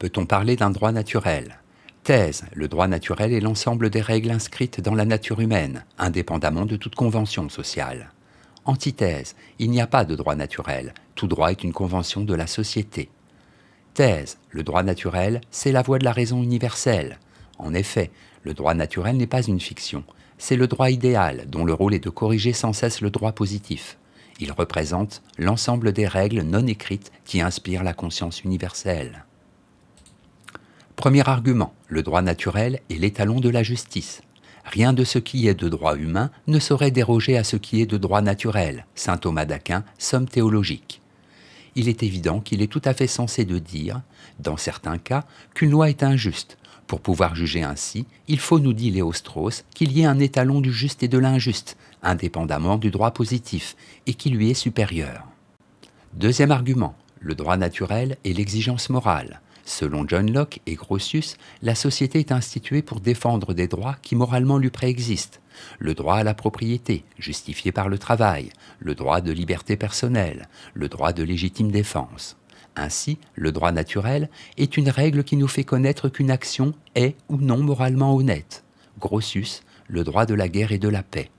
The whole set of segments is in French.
Peut-on parler d'un droit naturel? Thèse, le droit naturel est l'ensemble des règles inscrites dans la nature humaine, indépendamment de toute convention sociale. Antithèse, il n'y a pas de droit naturel, tout droit est une convention de la société. Thèse, le droit naturel, c'est la voie de la raison universelle. En effet, le droit naturel n'est pas une fiction, c'est le droit idéal dont le rôle est de corriger sans cesse le droit positif. Il représente l'ensemble des règles non écrites qui inspirent la conscience universelle. Premier argument, le droit naturel est l'étalon de la justice. Rien de ce qui est de droit humain ne saurait déroger à ce qui est de droit naturel. Saint Thomas d'Aquin, Somme théologique. Il est évident qu'il est tout à fait sensé de dire, dans certains cas, qu'une loi est injuste. Pour pouvoir juger ainsi, il faut, nous dit Léo Strauss, qu'il y ait un étalon du juste et de l'injuste, indépendamment du droit positif, et qui lui est supérieur. Deuxième argument, le droit naturel est l'exigence morale. Selon John Locke et Grotius, la société est instituée pour défendre des droits qui moralement lui préexistent. Le droit à la propriété, justifié par le travail, le droit de liberté personnelle, le droit de légitime défense. Ainsi, le droit naturel est une règle qui nous fait connaître qu'une action est ou non moralement honnête. Grotius, le droit de la guerre et de la paix.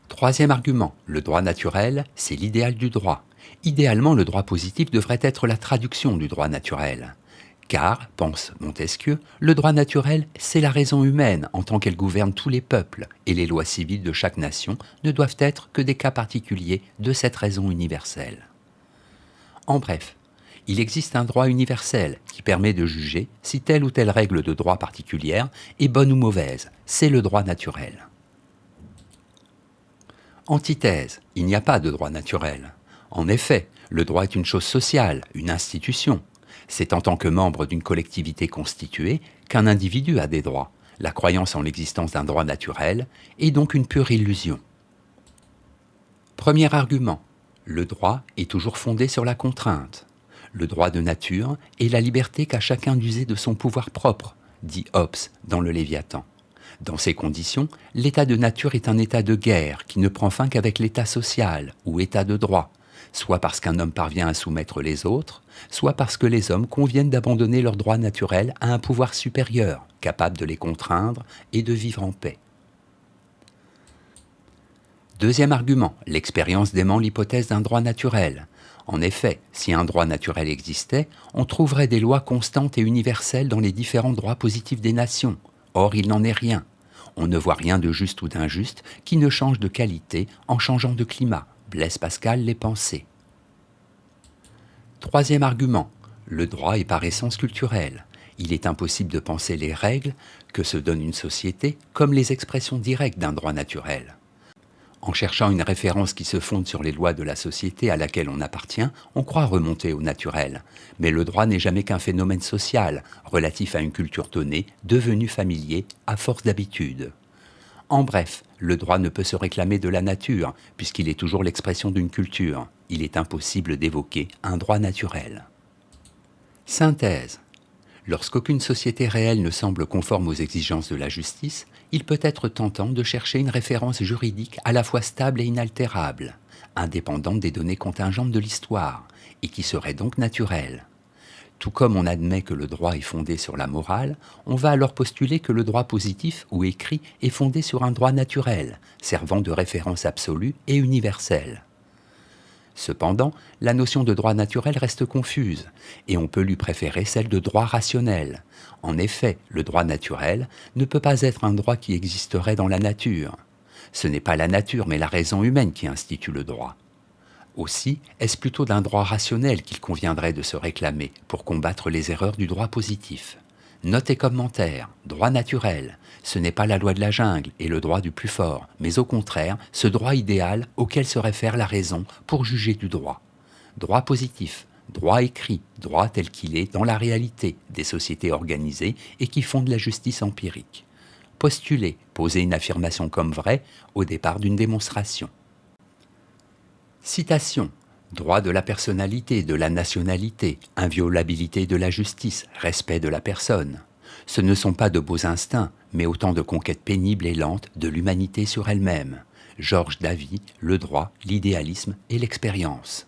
Troisième argument, le droit naturel, c'est l'idéal du droit. Idéalement, le droit positif devrait être la traduction du droit naturel. Car, pense Montesquieu, le droit naturel, c'est la raison humaine en tant qu'elle gouverne tous les peuples, et les lois civiles de chaque nation ne doivent être que des cas particuliers de cette raison universelle. En bref, il existe un droit universel qui permet de juger si telle ou telle règle de droit particulière est bonne ou mauvaise. C'est le droit naturel. Antithèse, il n'y a pas de droit naturel. En effet, le droit est une chose sociale, une institution. C'est en tant que membre d'une collectivité constituée qu'un individu a des droits. La croyance en l'existence d'un droit naturel est donc une pure illusion. Premier argument, le droit est toujours fondé sur la contrainte. Le droit de nature est la liberté qu'a chacun d'user de son pouvoir propre, dit Hobbes dans le Léviathan. Dans ces conditions, l'état de nature est un état de guerre qui ne prend fin qu'avec l'état social ou état de droit, soit parce qu'un homme parvient à soumettre les autres, soit parce que les hommes conviennent d'abandonner leurs droits naturels à un pouvoir supérieur, capable de les contraindre et de vivre en paix. Deuxième argument, l'expérience dément l'hypothèse d'un droit naturel. En effet, si un droit naturel existait, on trouverait des lois constantes et universelles dans les différents droits positifs des nations. Or, il n'en est rien. On ne voit rien de juste ou d'injuste qui ne change de qualité en changeant de climat. Blaise Pascal les pensées. Troisième argument, le droit est par essence culturel. Il est impossible de penser les règles que se donne une société comme les expressions directes d'un droit naturel. En cherchant une référence qui se fonde sur les lois de la société à laquelle on appartient, on croit remonter au naturel. Mais le droit n'est jamais qu'un phénomène social, relatif à une culture donnée, devenu familier à force d'habitude. En bref, le droit ne peut se réclamer de la nature, puisqu'il est toujours l'expression d'une culture. Il est impossible d'évoquer un droit naturel. Synthèse. Lorsqu'aucune société réelle ne semble conforme aux exigences de la justice, il peut être tentant de chercher une référence juridique à la fois stable et inaltérable, indépendante des données contingentes de l'histoire, et qui serait donc naturelle. Tout comme on admet que le droit est fondé sur la morale, on va alors postuler que le droit positif ou écrit est fondé sur un droit naturel, servant de référence absolue et universelle. Cependant, la notion de droit naturel reste confuse, et on peut lui préférer celle de droit rationnel. En effet, le droit naturel ne peut pas être un droit qui existerait dans la nature. Ce n'est pas la nature mais la raison humaine qui institue le droit. Aussi, est-ce plutôt d'un droit rationnel qu'il conviendrait de se réclamer pour combattre les erreurs du droit positif. Note et commentaire, droit naturel, ce n'est pas la loi de la jungle et le droit du plus fort, mais au contraire, ce droit idéal auquel se réfère la raison pour juger du droit. Droit positif, droit écrit, droit tel qu'il est dans la réalité des sociétés organisées et qui fondent la justice empirique. Postuler, poser une affirmation comme vraie au départ d'une démonstration. Citation. Droit de la personnalité, de la nationalité, inviolabilité de la justice, respect de la personne. Ce ne sont pas de beaux instincts, mais autant de conquêtes pénibles et lentes de l'humanité sur elle-même. Georges Davy, le droit, l'idéalisme et l'expérience.